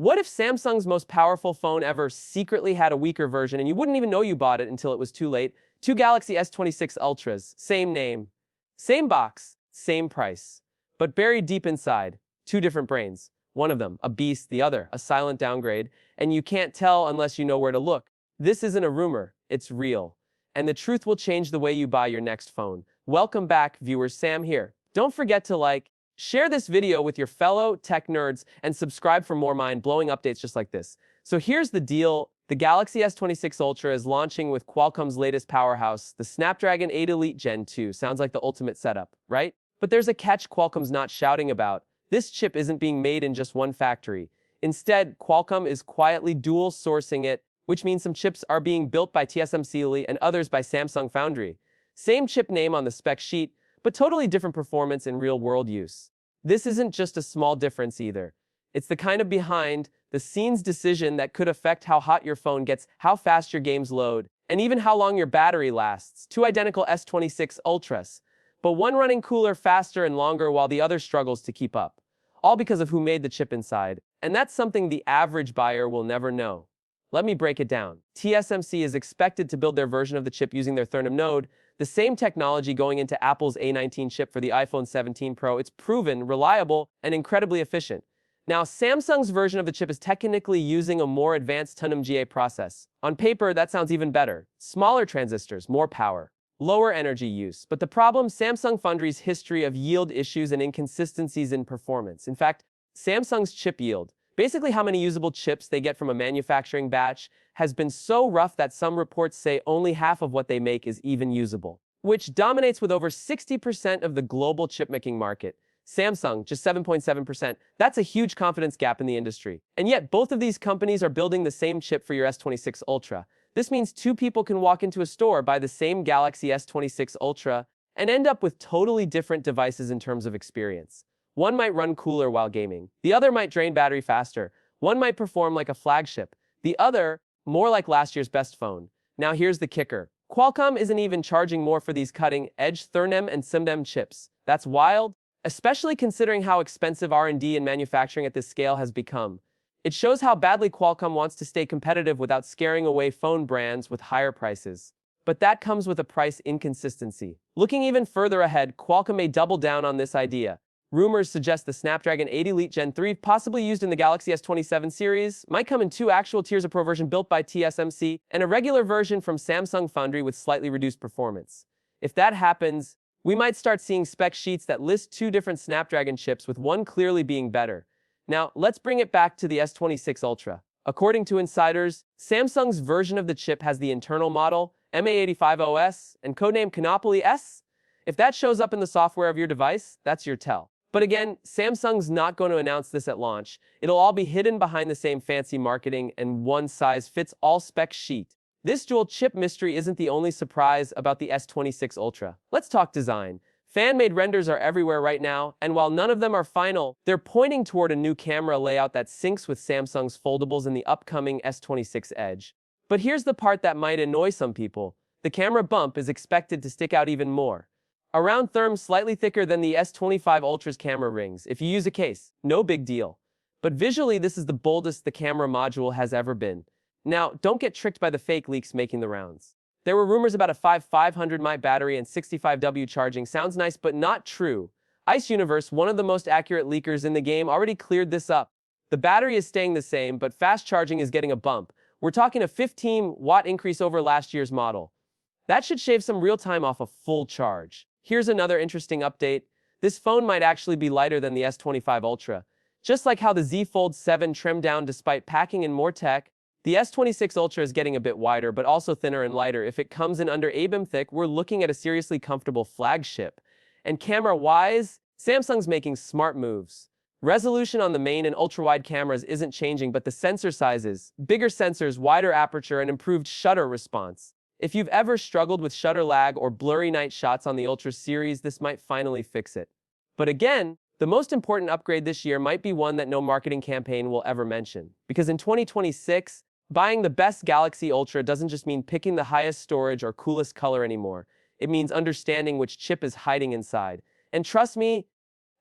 What if Samsung's most powerful phone ever secretly had a weaker version and you wouldn't even know you bought it until it was too late? Two Galaxy S26 Ultras, same name, same box, same price. But buried deep inside, two different brains. One of them, a beast, the other, a silent downgrade, and you can't tell unless you know where to look. This isn't a rumor, it's real. And the truth will change the way you buy your next phone. Welcome back, viewers. Sam here. Don't forget to like, share this video with your fellow tech nerds, and subscribe for more mind-blowing updates just like this. So here's the deal. The Galaxy S26 Ultra is launching with Qualcomm's latest powerhouse, the Snapdragon 8 Elite Gen 2. Sounds like the ultimate setup, right? But there's a catch Qualcomm's not shouting about. This chip isn't being made in just one factory. Instead, Qualcomm is quietly dual sourcing it, which means some chips are being built by TSMC and others by Samsung Foundry. Same chip name on the spec sheet, but totally different performance in real-world use. This isn't just a small difference either. It's the kind of behind-the-scenes decision that could affect how hot your phone gets, how fast your games load, and even how long your battery lasts. Two identical S26 Ultras, but one running cooler, faster, and longer while the other struggles to keep up. All because of who made the chip inside. And that's something the average buyer will never know. Let me break it down. TSMC is expected to build their version of the chip using their Thurnham node, the same technology going into Apple's A19 chip for the iPhone 17 Pro. It's proven, reliable, and incredibly efficient. Now, Samsung's version of the chip is technically using a more advanced Thurnham GA process. On paper, that sounds even better. Smaller transistors, more power, lower energy use. But the problem, Samsung Foundry's history of yield issues and inconsistencies in performance. In fact, Samsung's chip yield, basically how many usable chips they get from a manufacturing batch, has been so rough that some reports say only half of what they make is even usable, which dominates with over 60% of the global chipmaking market. Samsung, just 7.7%. That's a huge confidence gap in the industry. And yet, both of these companies are building the same chip for your S26 Ultra. This means two people can walk into a store, buy the same Galaxy S26 Ultra, and end up with totally different devices in terms of experience. One might run cooler while gaming. The other might drain battery faster. One might perform like a flagship. The other, more like last year's best phone. Now here's the kicker. Qualcomm isn't even charging more for these cutting-edge Thurnham and SIMDEM chips. That's wild, especially considering how expensive R&D and manufacturing at this scale has become. It shows how badly Qualcomm wants to stay competitive without scaring away phone brands with higher prices. But that comes with a price inconsistency. Looking even further ahead, Qualcomm may double down on this idea. Rumors suggest the Snapdragon 8 Elite Gen 3, possibly used in the Galaxy S27 series, might come in two actual tiers: a Pro version built by TSMC and a regular version from Samsung Foundry with slightly reduced performance. If that happens, we might start seeing spec sheets that list two different Snapdragon chips, with one clearly being better. Now, let's bring it back to the S26 Ultra. According to insiders, Samsung's version of the chip has the internal model, MA85OS, and codename Canopoly S. If that shows up in the software of your device, that's your tell. But again, Samsung's not going to announce this at launch. It'll all be hidden behind the same fancy marketing and one-size-fits-all spec sheet. This dual chip mystery isn't the only surprise about the S26 Ultra. Let's talk design. Fan-made renders are everywhere right now, and while none of them are final, they're pointing toward a new camera layout that syncs with Samsung's foldables in the upcoming S26 Edge. But here's the part that might annoy some people. The camera bump is expected to stick out even more. A round thumb slightly thicker than the S25 Ultra's camera rings. If you use a case, no big deal. But visually, this is the boldest the camera module has ever been. Now, don't get tricked by the fake leaks making the rounds. There were rumors about a 500 mAh battery and 65W charging. Sounds nice, but not true. Ice Universe, one of the most accurate leakers in the game, already cleared this up. The battery is staying the same, but fast charging is getting a bump. We're talking a 15-watt increase over last year's model. That should shave some real time off a full charge. Here's another interesting update. This phone might actually be lighter than the S25 Ultra. Just like how the Z Fold 7 trimmed down despite packing in more tech, the S26 Ultra is getting a bit wider, but also thinner and lighter. If it comes in under ABIM thick, we're looking at a seriously comfortable flagship. And camera-wise, Samsung's making smart moves. Resolution on the main and ultra-wide cameras isn't changing, but the sensor sizes, bigger sensors, wider aperture, and improved shutter response. If you've ever struggled with shutter lag or blurry night shots on the Ultra series, this might finally fix it. But again, the most important upgrade this year might be one that no marketing campaign will ever mention. Because in 2026, buying the best Galaxy Ultra doesn't just mean picking the highest storage or coolest color anymore. It means understanding which chip is hiding inside. And trust me,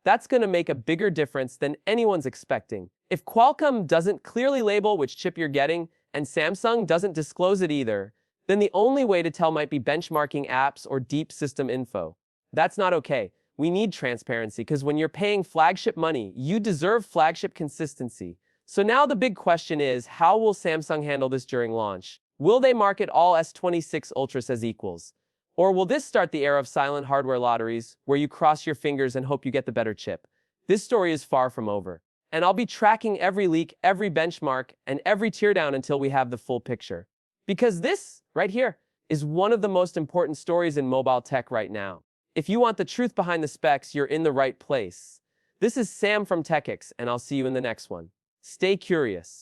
that's going to make a bigger difference than anyone's expecting. If Qualcomm doesn't clearly label which chip you're getting, and Samsung doesn't disclose it either, then the only way to tell might be benchmarking apps or deep system info. That's not okay. We need transparency because when you're paying flagship money, you deserve flagship consistency. So now the big question is, how will Samsung handle this during launch? Will they market all S26 Ultras as equals? Or will this start the era of silent hardware lotteries, where you cross your fingers and hope you get the better chip? This story is far from over. And I'll be tracking every leak, every benchmark, and every teardown until we have the full picture. Because this, right here, is one of the most important stories in mobile tech right now. If you want the truth behind the specs, you're in the right place. This is Sam from TechX, and I'll see you in the next one. Stay curious.